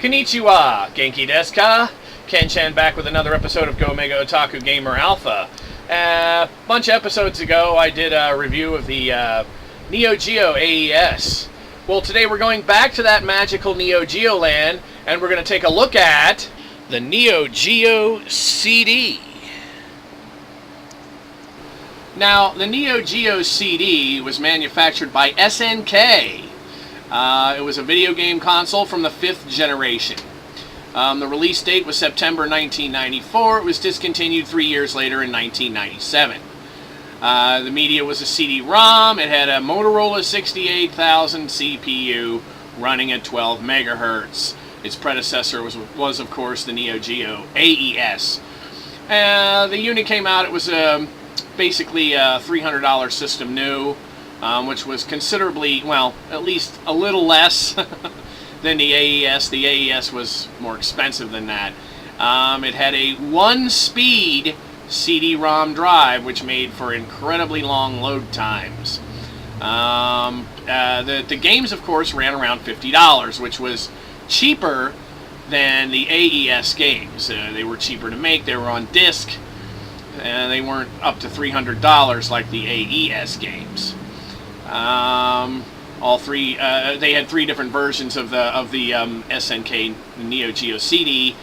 Konnichiwa, Genki desu ka? Ken-chan back with another episode of Go Mega Otaku Gamer Alpha. A bunch of episodes ago, I did a review of the Neo Geo AES. Well, today we're going back to that magical Neo Geo land, and we're going to take a look at the Neo Geo CD. Now, the Neo Geo CD was manufactured by SNK. It was a video game console from the 5th generation. The release date was September 1994. It was discontinued 3 years later in 1997. The media was a CD-ROM. It had a Motorola 68000 CPU running at 12 megahertz. Its predecessor was of course, the Neo Geo AES. The unit came out, it was basically a $300 system new. Which was considerably, well, at least a little less than the AES. The AES was more expensive than that. It had a 1-speed CD-ROM drive, which made for incredibly long load times. The games, of course, ran around $50, which was cheaper than the AES games. They were cheaper to make, they were on disc, and they weren't up to $300 like the AES games. All three, they had 3 different versions of the SNK Neo Geo CD,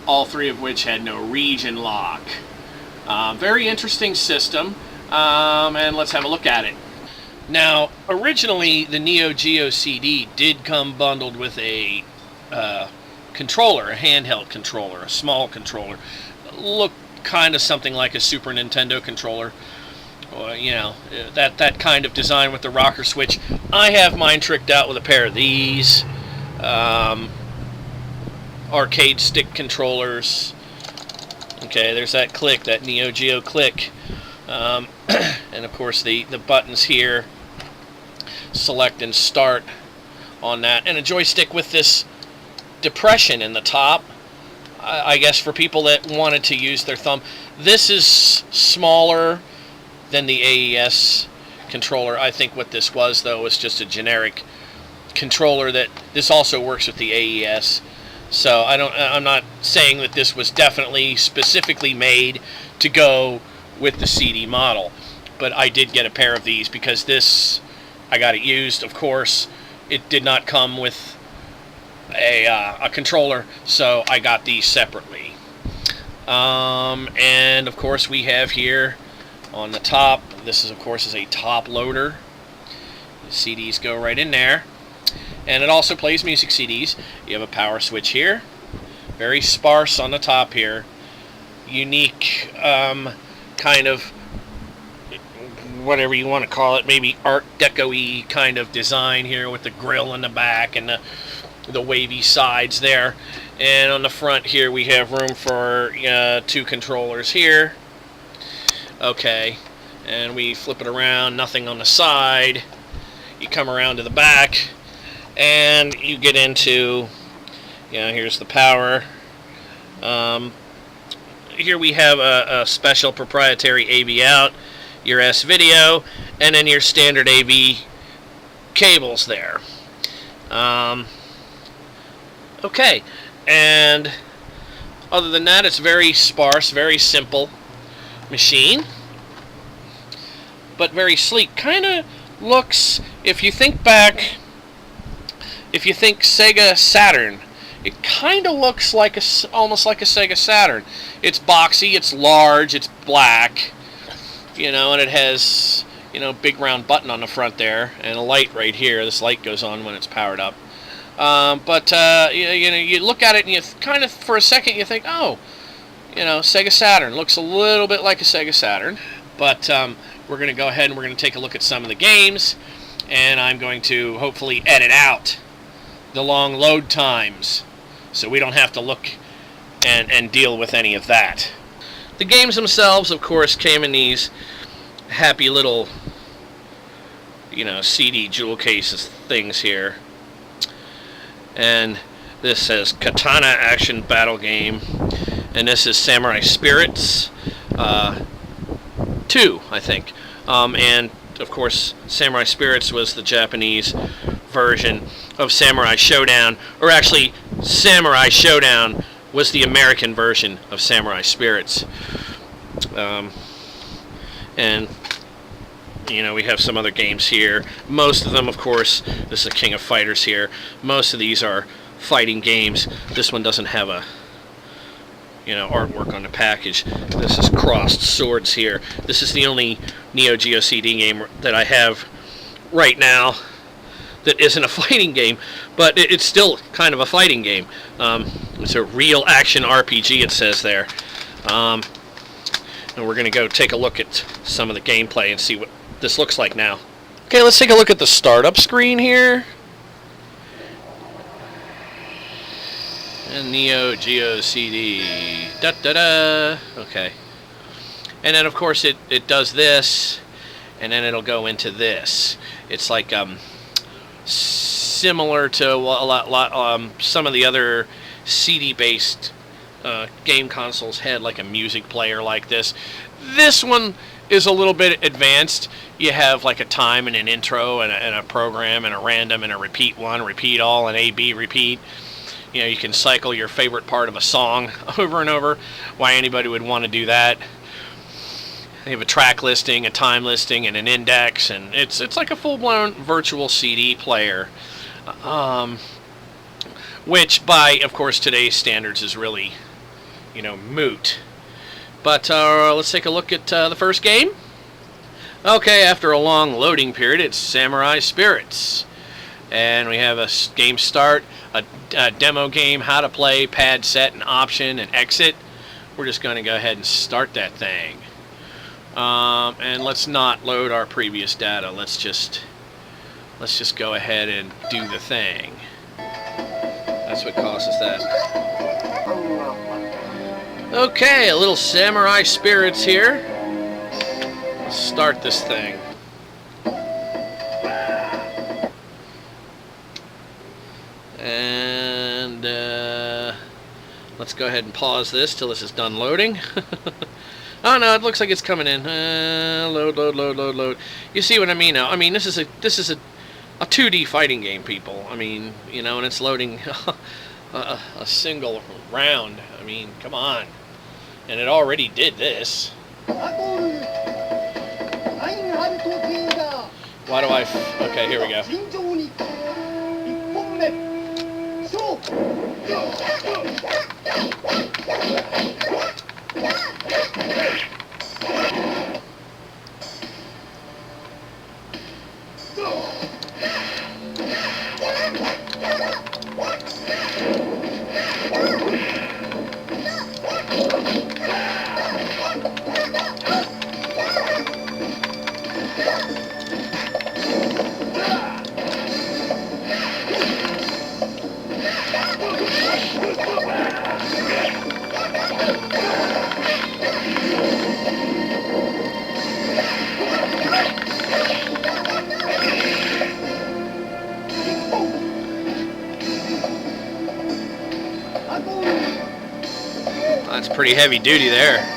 all 3 of which had no region lock. Very interesting system, and let's have a look at it. Now, originally the Neo Geo CD did come bundled with a controller, a handheld controller, a small controller. Looked kind of something like a Super Nintendo controller. You know, that kind of design with the rocker switch. I have mine tricked out with a pair of these arcade stick controllers. Okay, there's that click, that Neo Geo click, and of course the buttons here, select and start on that, and a joystick with this depression in the top. I guess for people that wanted to use their thumb. This is smaller than the AES controller. I think what this was, though, was just a generic controller. That this also works with the AES. So I'm not saying that this was definitely specifically made to go with the CD model, but I did get a pair of these because this, I got it used. Of course, it did not come with a controller, so I got these separately. And of course, we have here on the top, this is of course is a top loader. The CDs go right in there, and it also plays music CDs. You have a power switch here, very sparse on the top here, unique kind of whatever you want to call it, maybe Art Deco-y kind of design here with the grill in the back and the wavy sides there. And on the front here we have room for 2 controllers here. Okay, and we flip it around, nothing on the side. You come around to the back, and you get into, here's the power. Here we have a special proprietary AV out, your S-video, and then your standard AV cables there. Okay, and other than that, it's very sparse, very simple machine, but very sleek. Kind of looks, if you think Sega Saturn, It kind of looks like almost like a Sega Saturn. It's boxy, it's large, it's black, and it has, big round button on the front there, and a light right here. This light goes on when it's powered up. But you look at it and you kind of, for a second, you think, oh, Sega Saturn. Looks a little bit like a Sega Saturn. But we're going to go ahead and we're going to take a look at some of the games, and I'm going to hopefully edit out the long load times so we don't have to look and deal with any of that. The games themselves, of course, came in these happy little, CD jewel cases things here. And this says Katana Action Battle Game. And this is Samurai Spirits 2, I think. And, of course, Samurai Spirits was the Japanese version of Samurai Showdown. Or actually, Samurai Showdown was the American version of Samurai Spirits. And, we have some other games here. Most of them, of course, this is a King of Fighters here. Most of these are fighting games. This one doesn't have a artwork on the package. This is Crossed Swords here. This is the only Neo Geo CD game that I have right now that isn't a fighting game, but it's still kind of a fighting game. It's a real action RPG, it says there. And we're going to go take a look at some of the gameplay and see what this looks like now. Okay, let's take a look at the startup screen here. And Neo Geo CD. Da-da-da. Okay. And then, of course, it does this, and then it'll go into this. It's like similar to a lot some of the other CD-based game consoles had, like a music player like this. This one is a little bit advanced. You have like a time and an intro and a program and a random and a repeat one, repeat all, and A-B repeat. You can cycle your favorite part of a song over and over. Why anybody would want to do that? They have a track listing, a time listing, and an index, and it's like a full-blown virtual CD player, which by, of course, today's standards is really, moot. But let's take a look at the first game. Okay, after a long loading period, it's Samurai Spirits. And we have a game start, a demo game, how to play, pad set, and option, and exit. We're just going to go ahead and start that thing. And let's not load our previous data. Let's just go ahead and do the thing. That's what causes that. Okay, a little Samurai Spirits here. Let's start this thing. And let's go ahead and pause this till this is done loading. Oh no, it looks like it's coming in. Load. You see what I mean now? I mean, this is a 2D fighting game, people. I mean, and it's loading a single round. I mean, come on. And it already did this. Why do I? Okay, here we go. That's pretty heavy duty there.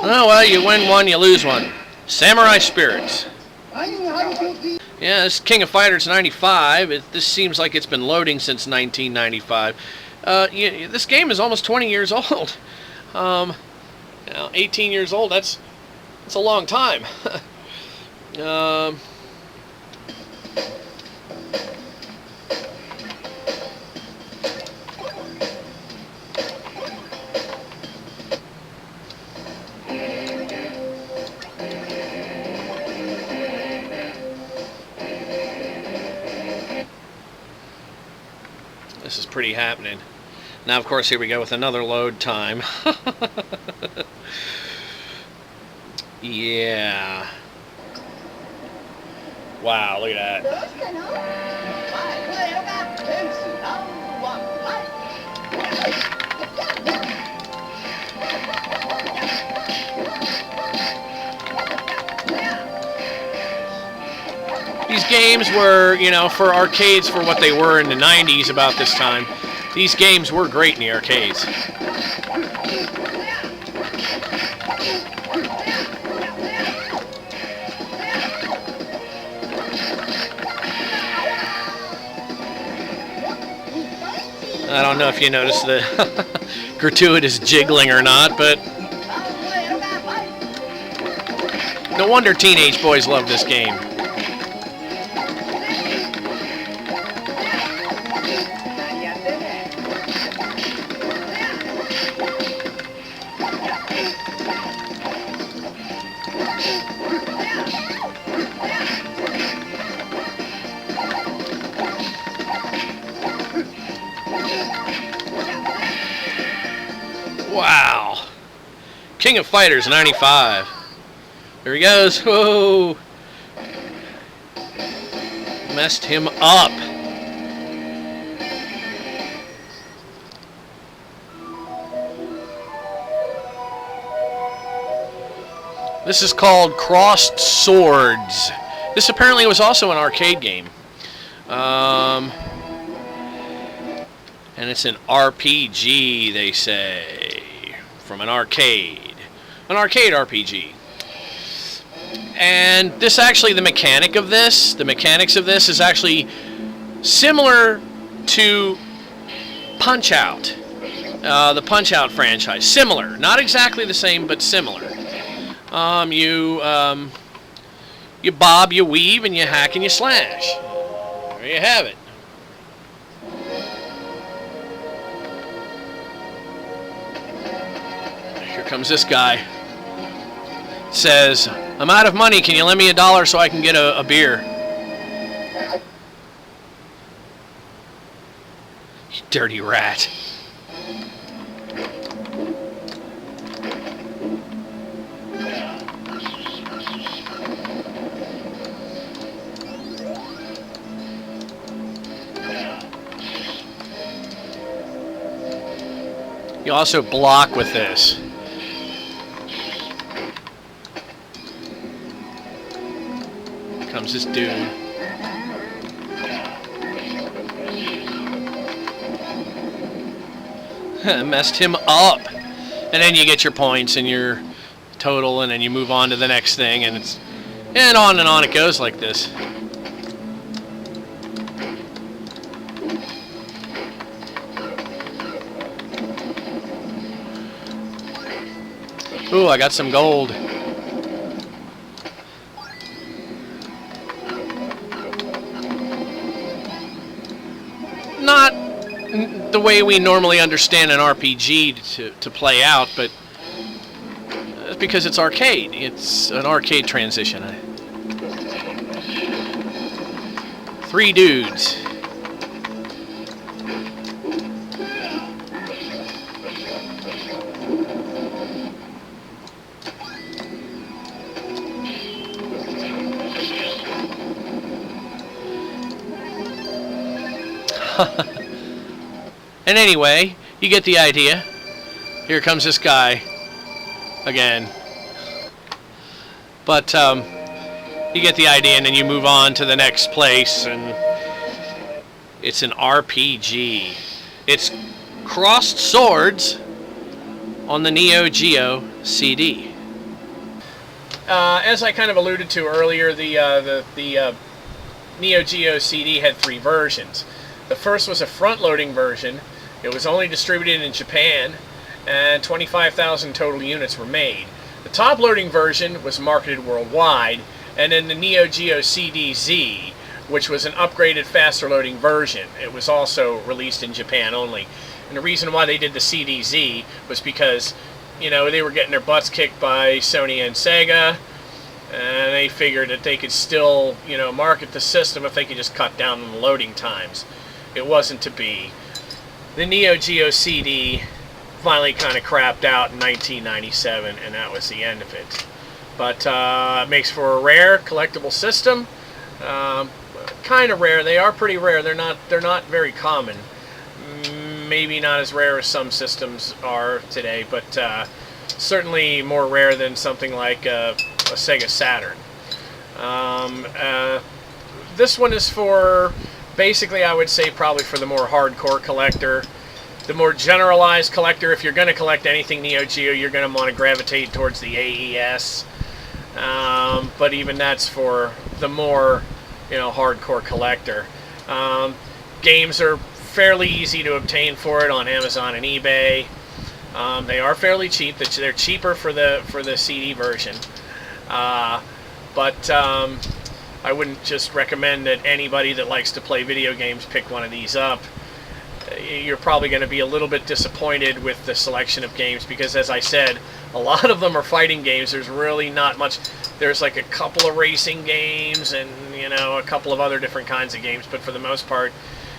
Oh, well, you win one, you lose one. Samurai Spirits. Yeah, this King of Fighters 95. This seems like it's been loading since 1995. This game is almost 20 years old. 18 years old, that's a long time. This is pretty happening. Now, of course, here we go with another load time. Yeah. Wow, look at that. These games were, for arcades, for what they were in the 90s about this time, these games were great in the arcades. I don't know if you noticed the gratuitous jiggling or not, but no wonder teenage boys love this game. Wow. King of Fighters 95. There he goes. Whoa. Messed him up. This is called Crossed Swords. This apparently was also an arcade game. And it's an RPG, they say, from an arcade. An arcade RPG. And this actually, the mechanics of this is actually similar to Punch-Out, the Punch-Out franchise. Similar. Not exactly the same, but similar. You bob, you weave, and you hack, and you slash. There you have it. Here comes this guy. Says, I'm out of money. Can you lend me $1 so I can get a beer? You dirty rat. You also block with this. Here comes this dude. Messed him up. And then you get your points and your total, and then you move on to the next thing, and on it goes like this. Ooh, I got some gold. Not the way we normally understand an RPG to play out, but because it's arcade. It's an arcade transition. 3 dudes. And anyway, you get the idea. Here comes this guy again. But you get the idea, and then you move on to the next place, and it's an RPG. It's Crossed Swords on the Neo Geo CD. as I kind of alluded to earlier, the Neo Geo CD had 3 versions. The first was a front-loading version. It was only distributed in Japan, and 25,000 total units were made. The top-loading version was marketed worldwide, and then the Neo Geo CD-Z, which was an upgraded, faster-loading version. It was also released in Japan only. And the reason why they did the CD-Z was because, you know, they were getting their butts kicked by Sony and Sega, and they figured that they could still, you know, market the system if they could just cut down on the loading times. It wasn't to be. The Neo Geo CD finally kind of crapped out in 1997, and that was the end of it. But it makes for a rare collectible system. Kind of rare. They are pretty rare. They're not very common. Maybe not as rare as some systems are today, but certainly more rare than something like a Sega Saturn. This one is for, basically, I would say probably for the more hardcore collector. The more generalized collector, if you're going to collect anything Neo Geo, you're going to want to gravitate towards the AES. But even that's for the more, you know, hardcore collector. Games are fairly easy to obtain for it on Amazon and eBay. They are fairly cheap. They're cheaper for the CD version. But I wouldn't just recommend that anybody that likes to play video games pick one of these up. You're probably going to be a little bit disappointed with the selection of games because, as I said, a lot of them are fighting games. There's really not much. There's like a couple of racing games and, you know, a couple of other different kinds of games, but for the most part,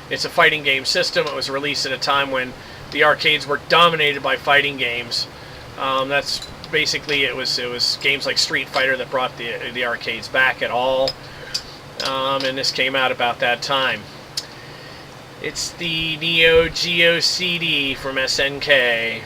it's a fighting game system. It was released at a time when the arcades were dominated by fighting games. That's basically, it was games like Street Fighter that brought the arcades back at all. And this came out about that time. It's the Neo Geo CD from SNK.